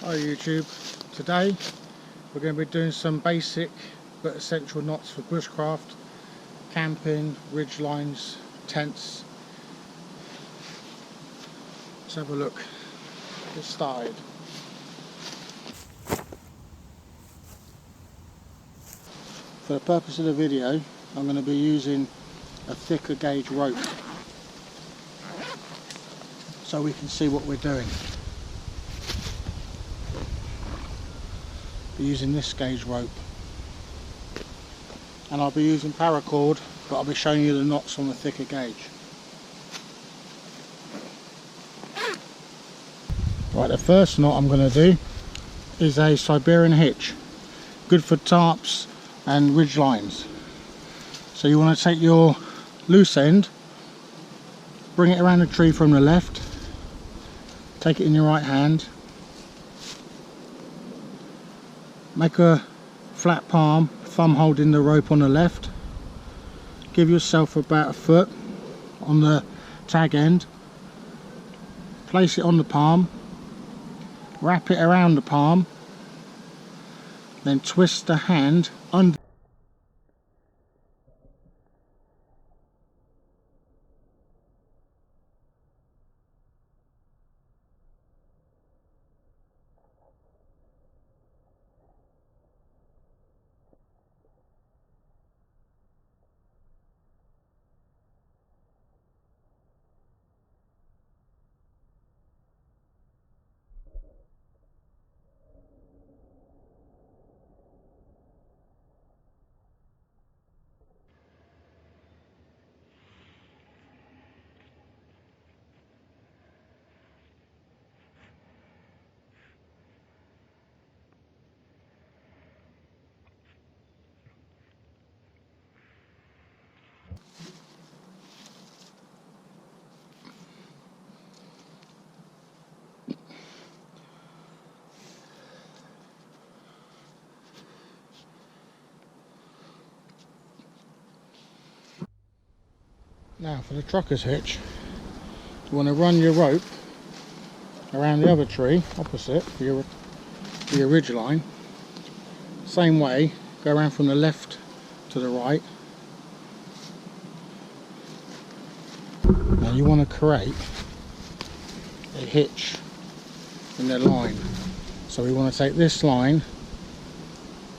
Hi YouTube, today we're going to be doing some basic but essential knots for bushcraft, camping, ridge lines, tents. Let's have a look, get started. For the purpose of the video I'm going to be using a thicker gauge rope so we can see what we're doing. Be using this gauge rope, and I'll be using paracord, but I'll be showing you the knots on the thicker gauge. Right, the first knot I'm going to do is a Siberian hitch, good for tarps and ridge lines. So you want to take your loose end, bring it around the tree from the left, take it in your right hand, make a flat palm, thumb holding the rope on the left, give yourself about a foot on the tag end, place it on the palm, wrap it around the palm, then twist the hand under. Now for the trucker's hitch, you want to run your rope around the other tree opposite for your ridge line. Same way, go around from the left to the right. Now you want to create a hitch in the line. So we want to take this line,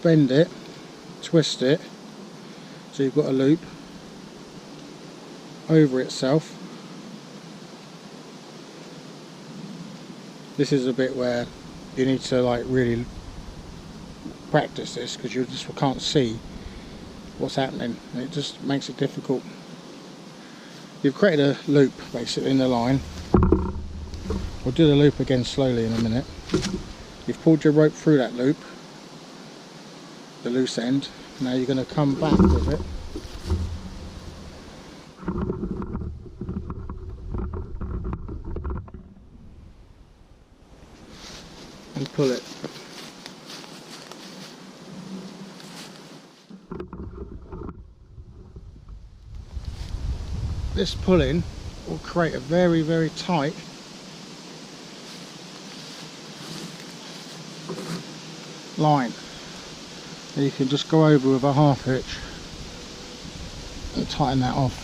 bend it, twist it, so you've got a loop over itself. This is a bit where you need to like really practice this, because you just can't see what's happening and it just makes it difficult. You've created a loop basically in the line. We'll do the loop again slowly in a minute. You've pulled your rope through that loop, the loose end. Now you're going to come back with it and pull it. This pulling will create a very, very tight line that you can just go over with a half hitch and tighten that off.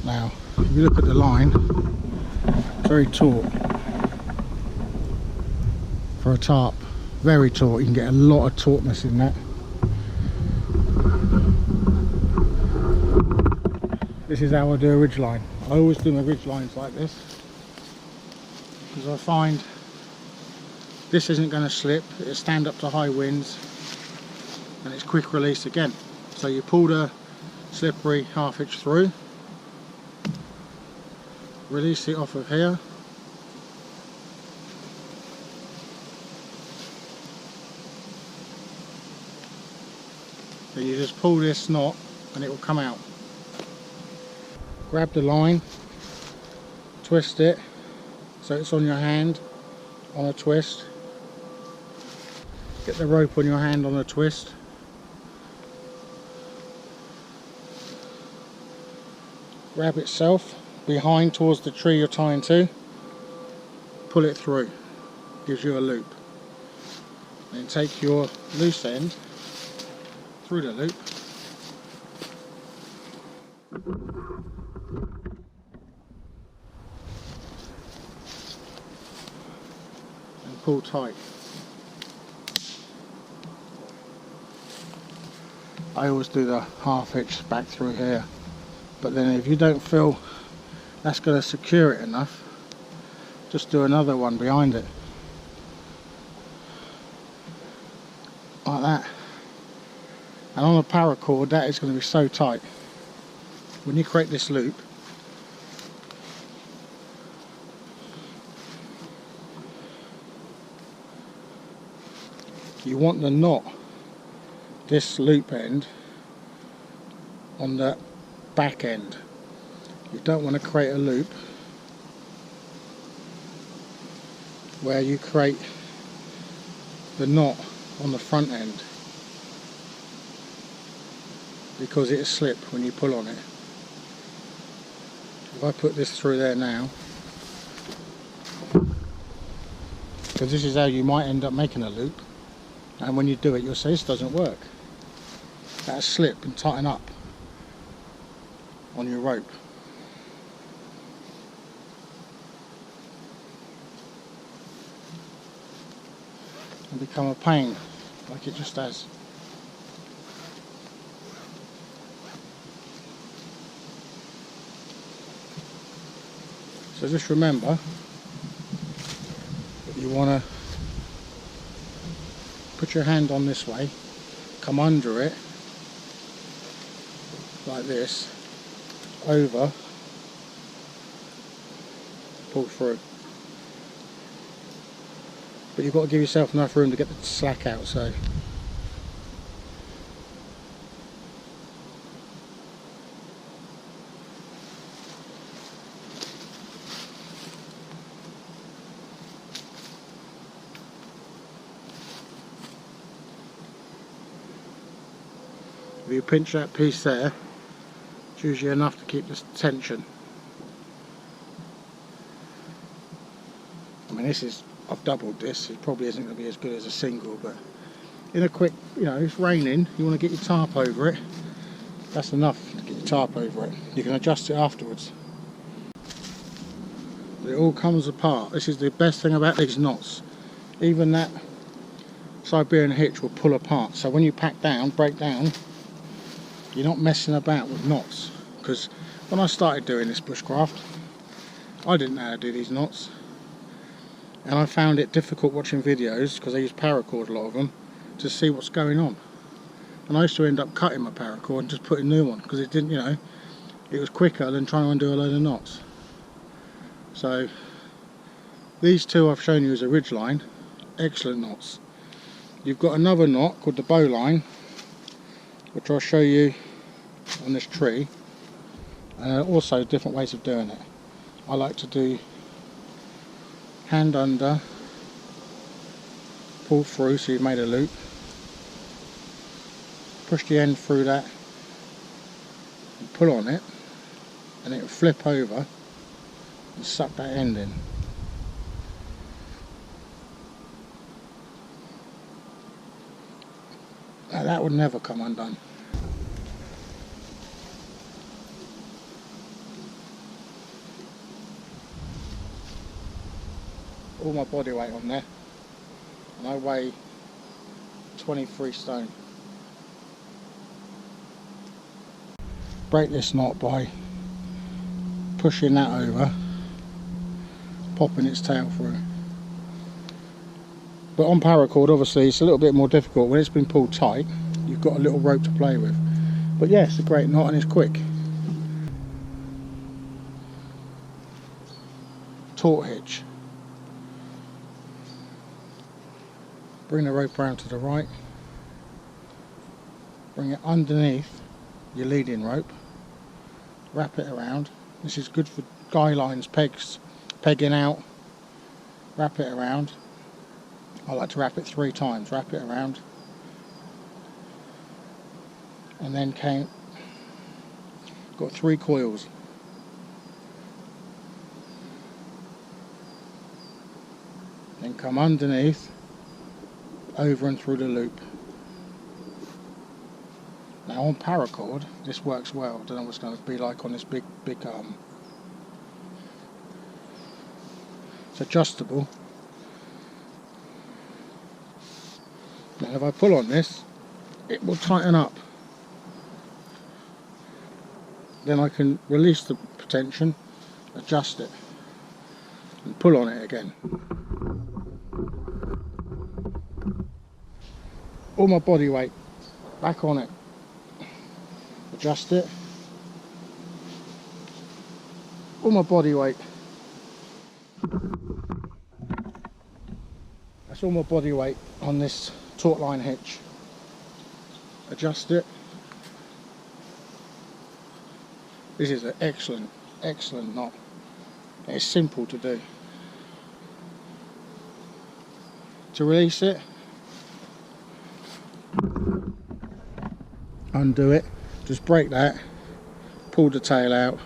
Now if you look at the line, very taut for a tarp, very taut. You can get a lot of tautness in that. This is how I do a ridge line. I always do my ridge lines like this because I find this isn't going to slip, it'll stand up to high winds and it's quick release again. So you pull the slippery half hitch through, release it off of here, then you just pull this knot and it will come out. Grab the line, twist it so it's on your hand on a twist, get the rope on your hand on a twist, grab itself behind towards the tree you're tying to, pull it through, gives you a loop. Then take your loose end through the loop and pull tight. I always do the half hitch back through here, but then if you don't feel that's going to secure it enough, just do another one behind it, like that. And on a paracord, that is going to be so tight. When you create this loop, you want the knot, this loop end, on the back end. You don't want to create a loop where you create the knot on the front end, because it'll slip when you pull on it. If I put this through there now, because this is how you might end up making a loop, and when you do it you'll say this doesn't work. That'll slip and tighten up on your rope. And become a pain like it just has. So just remember that you want to put your hand on this way, come under it like this, over, pull through. But you've got to give yourself enough room to get the slack out, so if you pinch that piece there, it's usually enough to keep this tension. I mean, this is, I've doubled this, it probably isn't going to be as good as a single, but in a quick, you know, it's raining, you want to get your tarp over it, that's enough to get your tarp over it. You can adjust it afterwards. But it all comes apart. This is the best thing about these knots. Even that Siberian hitch will pull apart, so when you pack down, break down, you're not messing about with knots. Because when I started doing this bushcraft, I didn't know how to do these knots. And I found it difficult watching videos, because I use paracord, a lot of them, to see what's going on. And I used to end up cutting my paracord and just putting a new one, because it didn't, you know, it was quicker than trying to undo a load of knots. So these two I've shown you as a ridgeline, excellent knots. You've got another knot called the Bowline, which I'll show you on this tree, and also different ways of doing it. I like to do hand under, pull through so you've made a loop, push the end through that and pull on it, and it will flip over and suck that end in. Now that would never come undone. All my body weight on there, and I weigh 23 stone. Break this knot by pushing that over, popping its tail through. But on paracord, obviously, it's a little bit more difficult. When it's been pulled tight, you've got a little rope to play with. But yeah, it's a great knot and it's quick. Taut hitch. Bring the rope round to the right. Bring it underneath your leading rope. Wrap it around. This is good for guy lines, pegs, pegging out. Wrap it around. I like to wrap it 3 times. Wrap it around. And then count. Got 3 coils. then come underneath, over and through the loop. Now on paracord this works well. I don't know what it's going to be like on this big it's adjustable. Now if I pull on this, it will tighten up. Then I can release the tension, adjust it, and pull on it again. All my body weight back on it. Adjust it. All my body weight. That's all my body weight on this taut line hitch. Adjust it. This is an excellent knot. It's simple to do. To release it, undo it, just break that, pull the tail out,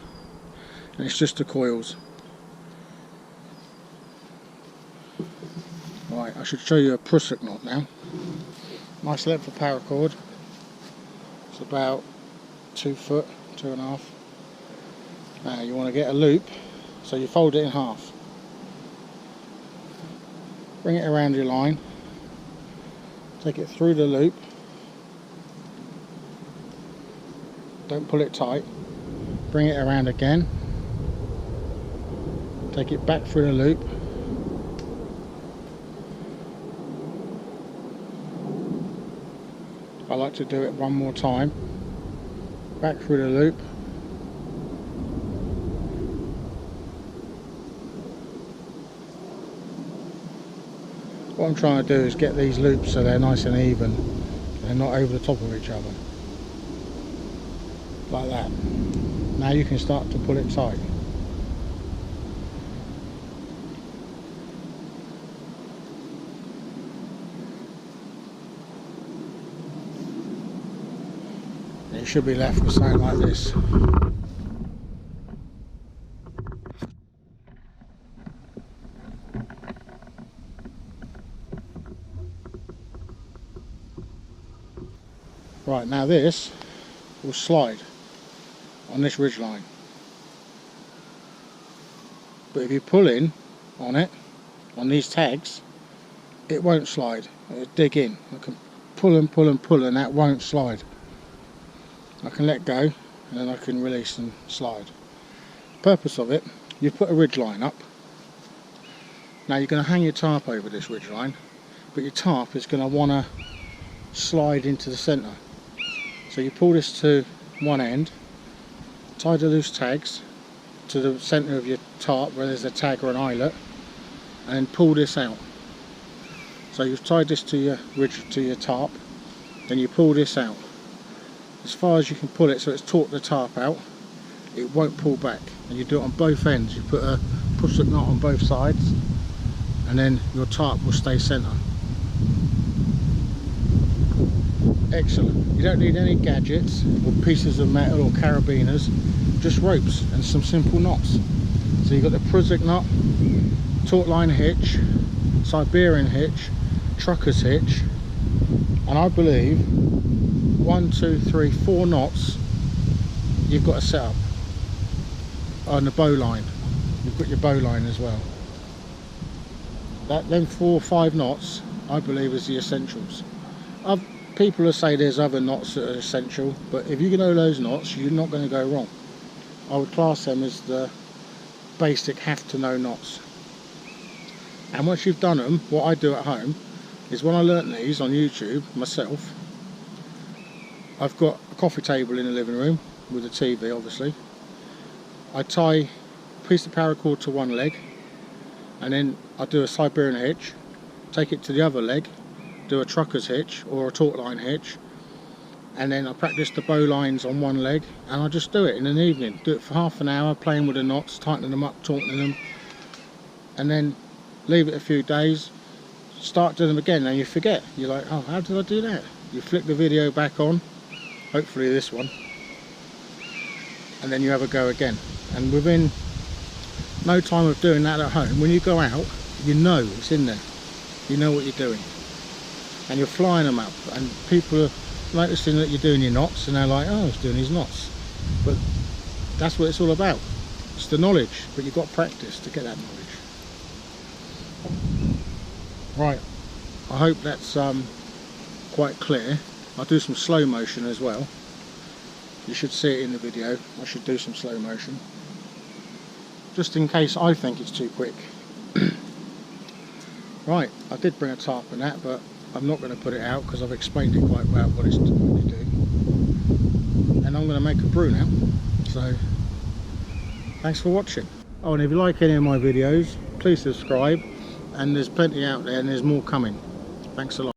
and it's just the coils. Right, I should show you a prusik knot now. Nice length of paracord. It's about 2 foot, 2.5. Now you want to get a loop, so you fold it in half. Bring it around your line, take it through the loop, don't pull it tight, bring it around again, take it back through the loop, I like to do it one more time, back through the loop, what I'm trying to do is get these loops so they're nice and even and not over the top of each other. Like that. Now you can start to pull it tight. And it should be left with something like this. Right, now this will slide on this ridge line, but if you pull in on it, on these tags, it won't slide. It'll dig in. I can pull and pull and pull and that won't slide. I can let go and then I can release and slide. Purpose of it, you put a ridge line up. Now you're going to hang your tarp over this ridge line, but your tarp is going to want to slide into the centre. So you pull this to one end, tie the loose tags to the centre of your tarp where there's a tag or an eyelet, and then pull this out. So you've tied this to your ridge, to your tarp, then you pull this out as far as you can pull it so it's taut the tarp out. It won't pull back, and you do it on both ends. You put a push-up knot on both sides, and then your tarp will stay centre. Excellent. You don't need any gadgets or pieces of metal or carabiners, just ropes and some simple knots. So you've got the prusik knot, taut line hitch, Siberian hitch, trucker's hitch, and I believe 1, 2, 3, 4 knots you've got to set up on the bowline. You've got your bowline as well. Them 4 or 5 knots I believe is the essentials. People will say there's other knots that are essential, but if you know those knots, you're not going to go wrong. I would class them as the basic have to know knots. And once you've done them, what I do at home is when I learnt these on YouTube myself, I've got a coffee table in the living room with a TV obviously. I tie a piece of paracord to one leg, and then I do a Siberian hitch, take it to the other leg, do a trucker's hitch or a taut line hitch, and then I practice the bow lines on one leg, and I just do it in an evening. Do it for half an hour, playing with the knots, tightening them up, tautening them, and then leave it a few days, start doing them again, and you forget. You're like, oh, how did I do that? You flick the video back on, hopefully this one, and then you have a go again. And within no time of doing that at home, when you go out, you know it's in there. You know what you're doing. And you're flying them up, and people are noticing that you're doing your knots, and they're like, oh, he's doing his knots. But that's what it's all about. It's the knowledge, but you've got practice to get that knowledge. Right, I hope that's quite clear. I'll do some slow motion as well. You should see it in the video. I should do some slow motion, just in case I think it's too quick. Right, I did bring a tarp and that, but I'm not going to put it out because I've explained it quite well what it's to do. And I'm going to make a brew now. So, thanks for watching. Oh, and if you like any of my videos, please subscribe. And there's plenty out there, and there's more coming. Thanks a lot.